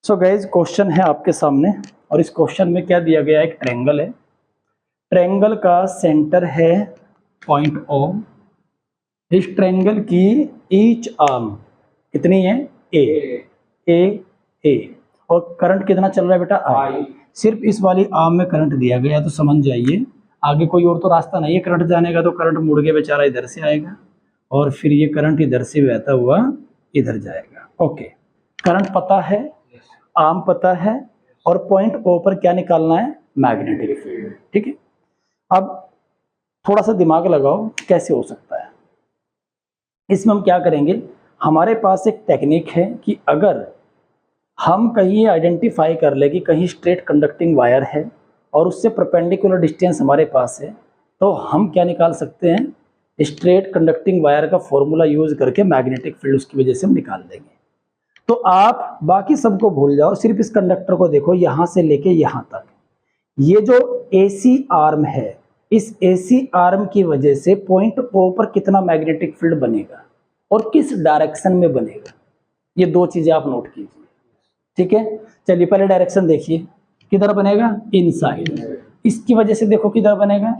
So guys question है आपके सामने और इस क्वेश्चन में क्या दिया गया है, एक ट्रायंगल है। ट्रायंगल का सेंटर है पॉइंट O। इस ट्रायंगल की ईच आर्म कितनी है, ए और करंट कितना चल रहा है बेटा, I। सिर्फ इस वाली आर्म में करंट दिया गया तो समझ जाइए आगे कोई और तो रास्ता नहीं है करंट जाने का, तो करंट मुड़ के बेचारा इधर से आएगा और फिर ये करंट इधर से बहता हुआ इधर जाएगा। ओके, करंट पता है, आर्म पता है और पॉइंट O पर क्या निकालना है, मैग्नेटिक फील्ड। ठीक है, अब थोड़ा सा दिमाग लगाओ कैसे हो सकता है। इसमें हम क्या करेंगे, हमारे पास एक टेक्निक है कि अगर हम कहीं आइडेंटिफाई कर ले कि कहीं स्ट्रेट कंडक्टिंग वायर है और उससे परपेंडिकुलर डिस्टेंस हमारे पास है, तो हम क्या निकाल सकते हैं, स्ट्रेट कंडक्टिंग वायर का फॉर्मूला यूज करके मैग्नेटिक फील्ड उसकी वजह से हम निकाल देंगे। तो आप बाकी सबको भूल जाओ, सिर्फ इस कंडक्टर को देखो, यहां से लेके यहां तक ये जो AC आर्म है, इस AC आर्म की वजह से पॉइंट O पर कितना मैग्नेटिक फील्ड बनेगा और किस डायरेक्शन में बनेगा, ये दो चीजें आप नोट कीजिए। ठीक है, चलिए पहले डायरेक्शन देखिए, किधर बनेगा, इनसाइड। इसकी वजह से देखो किधर बनेगा,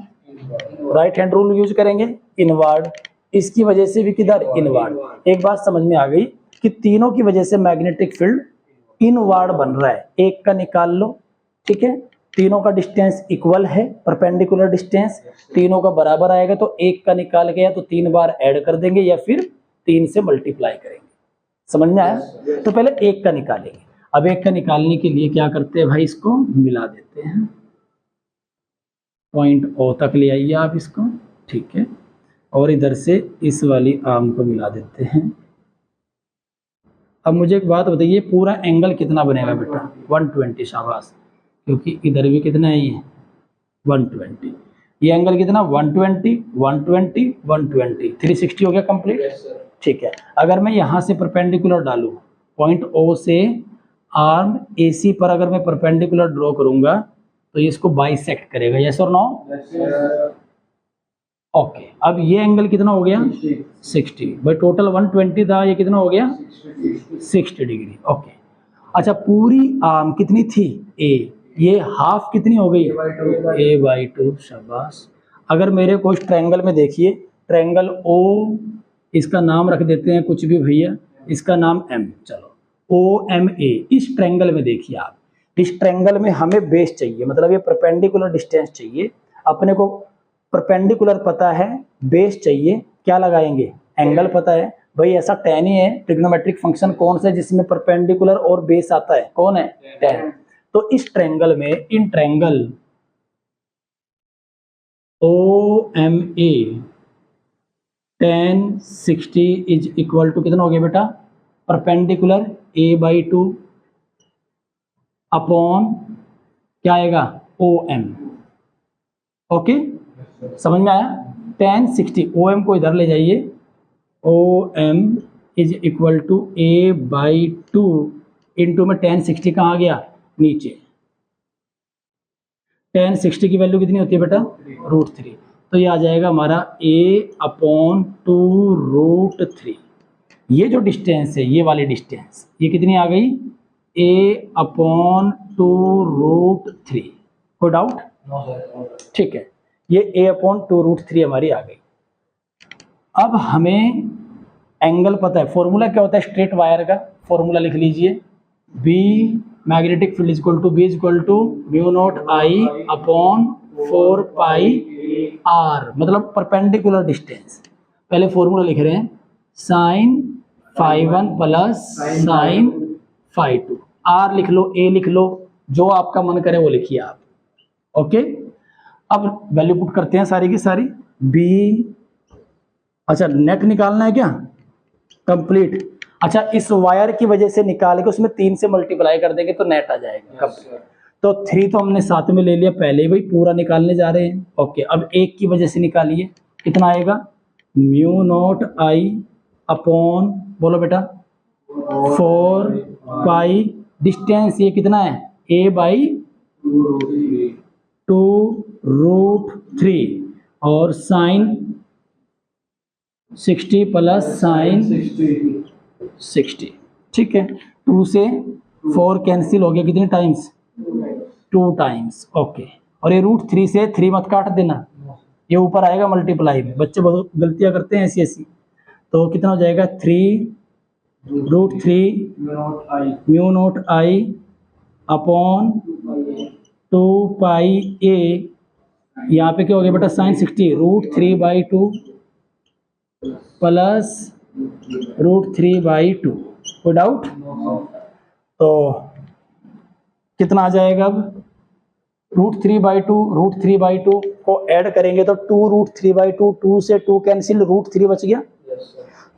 राइट हैंड रूल यूज करेंगे, इनवर्ड। इसकी वजह से भी किधर, इनवर्ड। एक बात समझ में आ गई कि तीनों की वजह से मैग्नेटिक फील्ड इनवर्ड बन रहा है। एक का निकाल लो, ठीक है, तीनों का डिस्टेंस इक्वल है, परपेंडिकुलर डिस्टेंस तीनों का बराबर आएगा, तो एक का निकाल के या तो 3 बार ऐड कर देंगे या फिर 3 से मल्टीप्लाई करेंगे। समझ में आया? तो पहले एक का निकालेंगे। अब एक का निकालने के लिए क्या करते हैं भाई, इसको मिला देते हैं, पॉइंट O तक ले आइए आप इसको, ठीक है, और इधर से इस वाली आर्म को मिला देते हैं। अब मुझे एक बात बताइए, पूरा एंगल कितना बनेगा बेटा, 120, शाबाश, क्योंकि इधर भी कितना है ये 120, ये एंगल कितना 120 120 120, 360 हो गया कंप्लीट। ठीक है, अगर मैं यहाँ से परपेंडिकुलर डालूँ, पॉइंट O से आर्म AC पर अगर मैं परपेंडिकुलर ड्रॉ करूंगा तो ये इसको बाइसेक्ट करेगा, यस और नो? ओके, अब ये एंगल कितना हो गया 60 भाई, टोटल 120 था, ये कितना हो गया 60 डिग्री। ओके, अच्छा पूरी आर्म कितनी थी A, ये हाफ कितनी हो गई A/2, शाबाश। अगर मेरे को इस ट्रायंगल में देखिए, ट्रायंगल O, इसका नाम रख देते हैं कुछ भी भैया, इसका नाम M, चलो OMA। इस ट्रायंगल में देखिए आप, इस ट्रायंगल में हमें बेस चाहिए, मतलब ये परपेंडिकुलर डिस्टेंस चाहिए अपने को, परपेंडिकुलर पता है, बेस चाहिए, क्या लगाएंगे, एंगल पता है भाई, ऐसा tan ही है। ट्रिग्नोमेट्रिक फंक्शन कौन सा है जिसमें परपेंडिकुलर और बेस आता है, कौन है, tan। तो इस ट्रायंगल में, in triangle OMA tan 60 is equal to कितना हो गया बेटा, परपेंडिकुलर A/2 अपॉन क्या आएगा OM। ओके, समझ में आया? tan 60, OM को इधर ले जाइए, OM is equal to A/2 into में tan 60 कहाँ गया, नीचे। tan 60 की वैल्यू कितनी होती है बेटा, √3, तो ये आ जाएगा हमारा A/2√3। ये जो डिस्टेंस है, ये वाली डिस्टेंस, ये कितनी आ गई, A/2√3। कोई डाउट? ठीक है, ये A/2√3 हमारी आ गई। अब हमें एंगल पता है, फॉर्मूला क्या होता है स्ट्रेट वायर का, फॉर्मूला लिख लीजिए, B magnetic field equal to B equal to μ0I/4πr, मतलब परपेंडिकुलर डिस्टेंस। पहले फॉर्मूला लिख रहे हैं, sin φ1 प्लस sin φ2, R लिख लो, A लिख लो, जो आपका मन करे वो लिखिए आप। ओके, अब वैल्यू पुट करते हैं सारी की सारी। B, अच्छा नेट निकालना है क्या, कंप्लीट। अच्छा, इस वायर की वजह से निकाल के उसमें 3 से मल्टीप्लाई कर देंगे तो नेट आ जाएगा कंप्लीट। तो 3 तो हमने साथ में ले लिया पहले ही भाई, पूरा निकालने जा रहे हैं। ओके, अब एक की वजह से निकालिए, कितना आएगा, μ0I अपॉन, बोलो बेटा, 4π, डिस्टेंस ये कितना है A/2√3 और sin 60 प्लस sin 60, ठीक है, 2 से 4 कैंसिल हो गया कितनी टाइम्स, 2 टाइम्स। ओके, और ये √3 से 3 मत काट देना, ये ऊपर आएगा मल्टीप्लाई में। बच्चे बहुत गलतियां करते हैं ऐसी। तो कितना हो जाएगा 3√3 म्यू नॉट आई अपॉन 2 पाई ए, यहाँ पे क्या हो गया बेटा साइन 60, √3/2 प्लस √3/2। कोई डाउट? तो कितना आ जाएगा अब, √3/2 को ऐड करेंगे तो 2√3/2, 2 से 2 कैंसिल, √3 बच गया।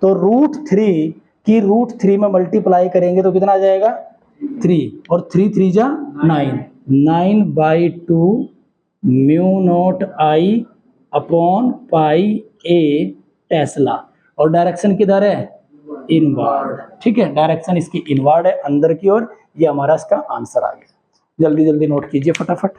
तो √3 की √3 में मल्टीप्लाई करेंगे तो कितना आ जाएगा 3, और 3 3 जा 9, 9/2 mu not I upon pi A Tesla. और डायरेक्शन किधर है, इनवर्ड। ठीक है, डायरेक्शन इसकी इनवर्ड है, अंदर की ओर। ये हमारा इसका आंसर आ गया। जल्दी जल्दी नोट कीजिए फटाफट।